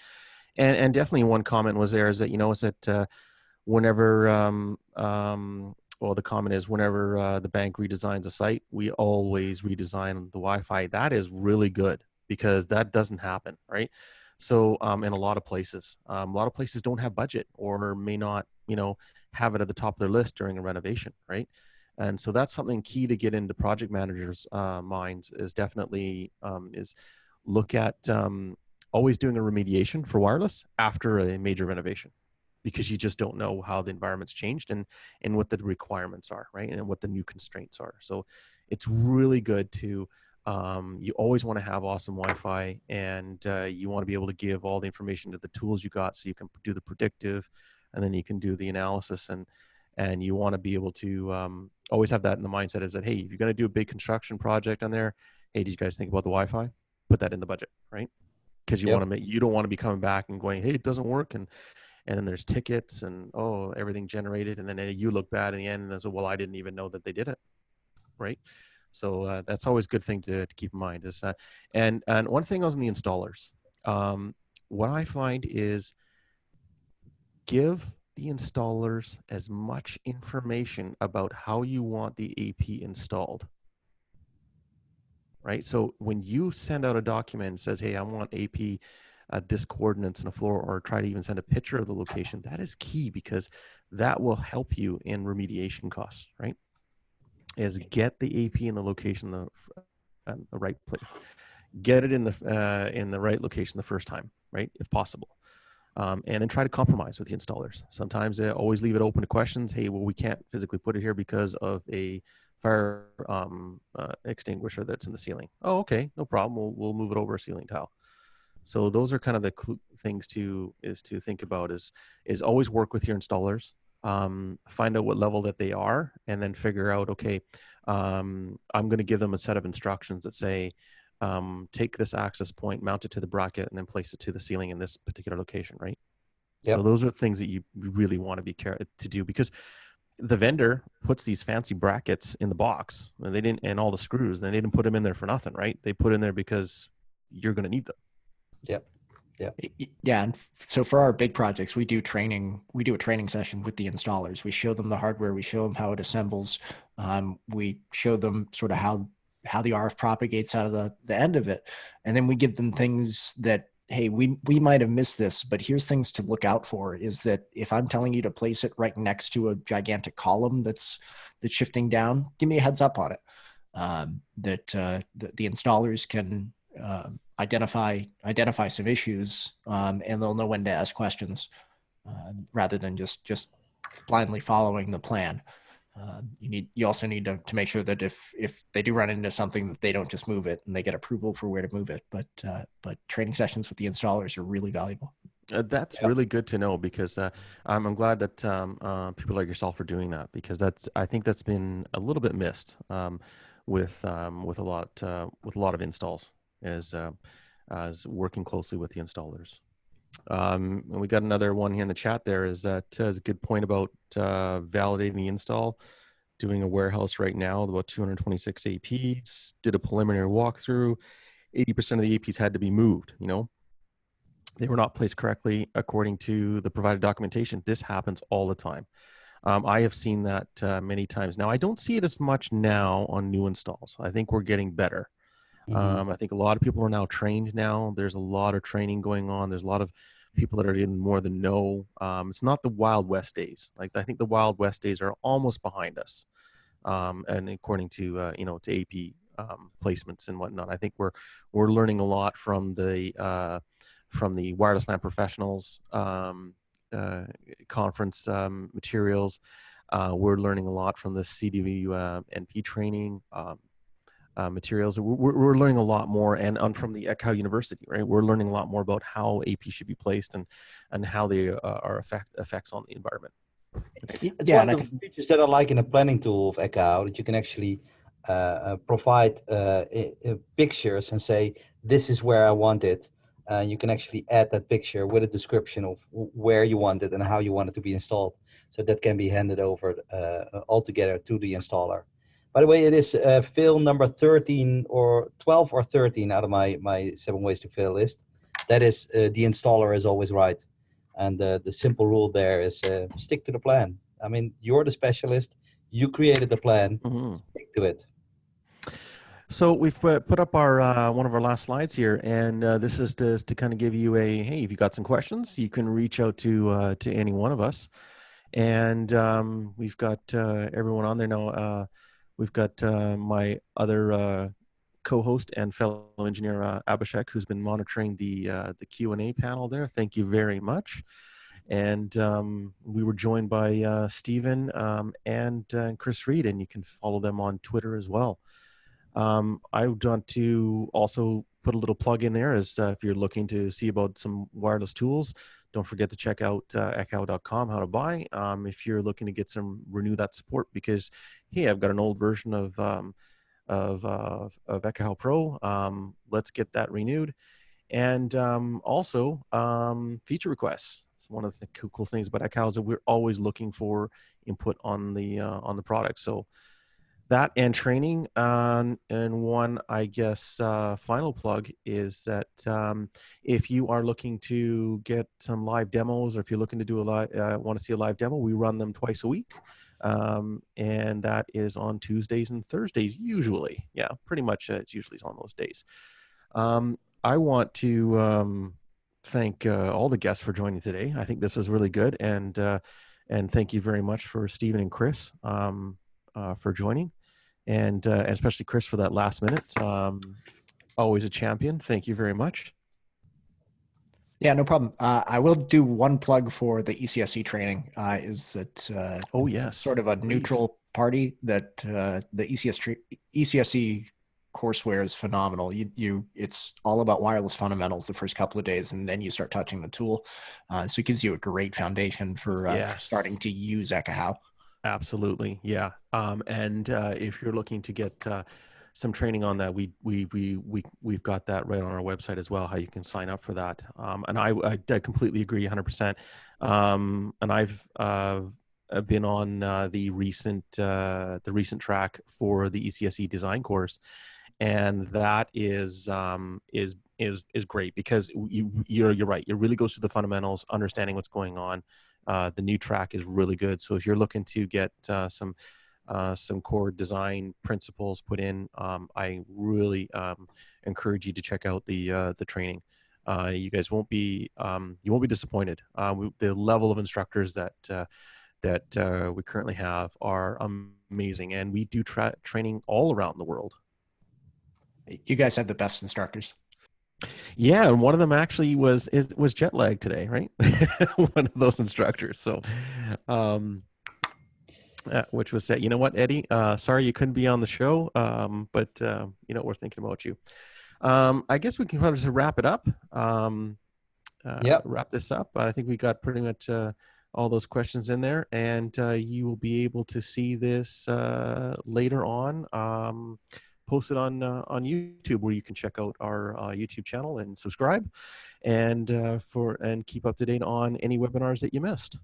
S1: And definitely one comment was there is that, whenever, the comment is whenever the bank redesigns a site, we always redesign the Wi-Fi. That is really good because that doesn't happen, right? So in a lot of places, don't have budget or may not, have it at the top of their list during a renovation, right? And so that's something key to get into project managers' minds is definitely is look at always doing a remediation for wireless after a major renovation, because you just don't know how the environment's changed and what the requirements are, right? And what the new constraints are. So it's really good to, you always want to have awesome Wi-Fi, and you want to be able to give all the information to the tools you got so you can do the predictive, and then you can do the analysis, and you want to be able to always have that in the mindset is that, hey, if you're going to do a big construction project on there, hey, did you guys think about the Wi-Fi? Put that in the budget, right? Because you want to you don't want to be coming back and going, hey, it doesn't work, and then there's tickets and everything generated, and then you look bad in the end and say, well, I didn't even know that they did it, right? So that's always a good thing to keep in mind is and one thing on the installers, what I find is give the installers as much information about how you want the AP installed, right? So when you send out a document that says, hey, I want AP this coordinates in a floor, or try to even send a picture of the location, that is key, because that will help you in remediation costs, right? Is get the AP in the location, the right place, get it in the right location the first time, right, if possible. And then try to compromise with the installers. Sometimes they always leave it open to questions. Hey, well, we can't physically put it here because of a fire extinguisher that's in the ceiling. Oh, okay, no problem. We'll move it over a ceiling tile. So those are kind of the things to think about is always work with your installers, find out what level that they are, and then figure out, okay, I'm going to give them a set of instructions that say, take this access point, mount it to the bracket, and then place it to the ceiling in this particular location, right? Yep. So those are things that you really want to be careful to do, because the vendor puts these fancy brackets in the box, and they didn't, and all the screws, and they didn't put them in there for nothing, right? They put in there because you're going to need them.
S3: Yep.
S2: Yeah. And so for our big projects, we do a training session with the installers. We show them the hardware, we show them how it assembles. We show them sort of how the RF propagates out of the end of it. And then we give them things that, hey, we might have missed this, but here's things to look out for, is that if I'm telling you to place it right next to a gigantic column that's shifting down, give me a heads up on it. The installers can identify some issues, and they'll know when to ask questions, rather than just blindly following the plan. You also need to make sure that if they do run into something, that they don't just move it, and they get approval for where to move it. But training sessions with the installers are really valuable.
S1: That's really good to know, because I'm glad that people like yourself are doing that, because I think that's been a little bit missed with a lot of installs, as working closely with the installers. And we got another one here in the chat. There is a good point about validating the install. Doing a warehouse right now, about 226 APs. Did a preliminary walkthrough. 80% of the APs had to be moved. They were not placed correctly according to the provided documentation. This happens all the time. I have seen that many times. Now, I don't see it as much now on new installs. I think we're getting better. I think a lot of people are now trained now. There's a lot of training going on. There's a lot of people that are in more the know. It's not the Wild West days. Like, I think the Wild West days are almost behind us. And according to to AP placements and whatnot, I think we're learning a lot from the Wireless LAN Professionals conference materials. We're learning a lot from the CDW NP training. Materials. We're learning a lot more, and from the ECHO University, right? We're learning a lot more about how AP should be placed and how they are effects on the environment.
S3: It's one of the features that I like in a planning tool of ECHO, that you can actually provide pictures and say, this is where I want it. You can actually add that picture with a description of where you want it and how you want it to be installed. So that can be handed over altogether to the installer. By the way, it is fail number 13 or 12 or 13 out of my 7 ways to fail list. That is, the installer is always right. And the simple rule there is stick to the plan. I mean, you're the specialist. You created the plan. Stick to it.
S1: So we've put up our one of our last slides here, and this is to kind of give you a hey, if you got some questions, you can reach out to any one of us, and we've got everyone on there now. We've got my other co-host and fellow engineer Abhishek, who's been monitoring the Q&A panel there. Thank you very much. And we were joined by Steven and Chris Reed, and you can follow them on Twitter as well. I want to also put a little plug in there as if you're looking to see about some wireless tools, don't forget to check out ekahau.com, how to buy. If you're looking to get renew that support, because hey, I've got an old version of Ekahau Pro. Let's get that renewed. And also feature requests. It's one of the cool things about Ekahau is that we're always looking for input on the product. So that and training. And one, I guess, final plug is that if you are looking to get some live demos, or if you're looking to do want to see a live demo, we run them twice a week. And that is on Tuesdays and Thursdays, usually. Yeah, pretty much it's usually on those days. I want to thank all the guests for joining today. I think this was really good. And thank you very much for Steven and Chris for joining. And especially Chris for that last minute. Always a champion. Thank you very much.
S2: Yeah, no problem. I will do one plug for the ECSE training. Is that
S1: oh yes,
S2: sort of a
S1: please.
S2: Neutral party that the ECSE courseware is phenomenal. It's all about wireless fundamentals the first couple of days, and then you start touching the tool. So it gives you a great foundation for starting to use Ekahau.
S1: Absolutely, yeah. And if you're looking to get some training on that, we've got that right on our website as well, how you can sign up for that. And I completely agree 100%. And I've been on the recent track for the ECSE design course, and that is great because you're right. It really goes through the fundamentals, understanding what's going on. The new track is really good. So if you're looking to get some core design principles put in, I really encourage you to check out the training. You guys won't be disappointed. The level of instructors that we currently have are amazing, and we do training all around the world.
S2: You guys have the best instructors.
S1: Yeah, and one of them actually was jet lagged today, right? One of those instructors. So, which was said, you know what, Eddie? Sorry you couldn't be on the show, but you know, we're thinking about you. I guess we can probably just wrap it up. Wrap this up. I think we got pretty much all those questions in there, and you will be able to see this later on. Posted on YouTube, where you can check out our YouTube channel and subscribe, and keep up to date on any webinars that you missed.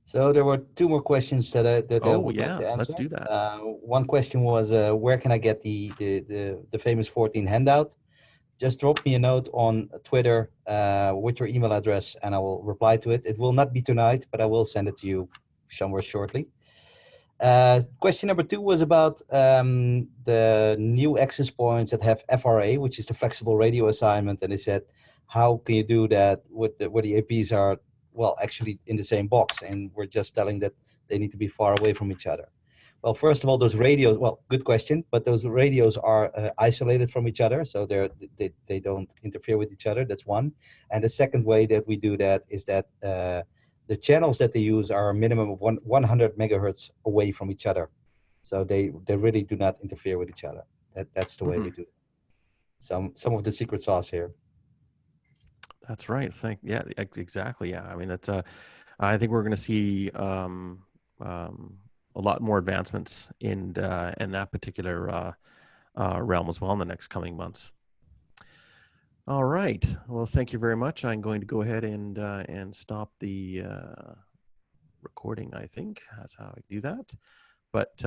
S3: So there were two more questions that I would like to answer.
S1: Let's do that.
S3: One question was, where can I get the famous 14 handout? Just drop me a note on Twitter with your email address, and I will reply to it. It will not be tonight, but I will send it to you somewhere shortly. Question number 2 was about the new access points that have FRA, which is the flexible radio assignment. And they said, how can you do that where the APs are, well, actually in the same box, and we're just telling that they need to be far away from each other? Well, first of all, those radios, well, good question, but those radios are isolated from each other, so they don't interfere with each other. That's one. And the second way that we do that is that the channels that they use are a minimum of 100 megahertz away from each other. So they really do not interfere with each other. That's the way we do it. Some of the secret sauce here.
S1: That's right. Yeah, exactly. Yeah. I mean, that's I think we're going to see a lot more advancements in that particular realm as well in the next coming months. All right. Well, thank you very much. I'm going to go ahead and stop the recording, I think. That's how I do that. But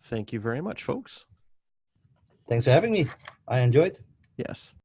S1: thank you very much, folks.
S3: Thanks for having me. I enjoyed.
S1: Yes.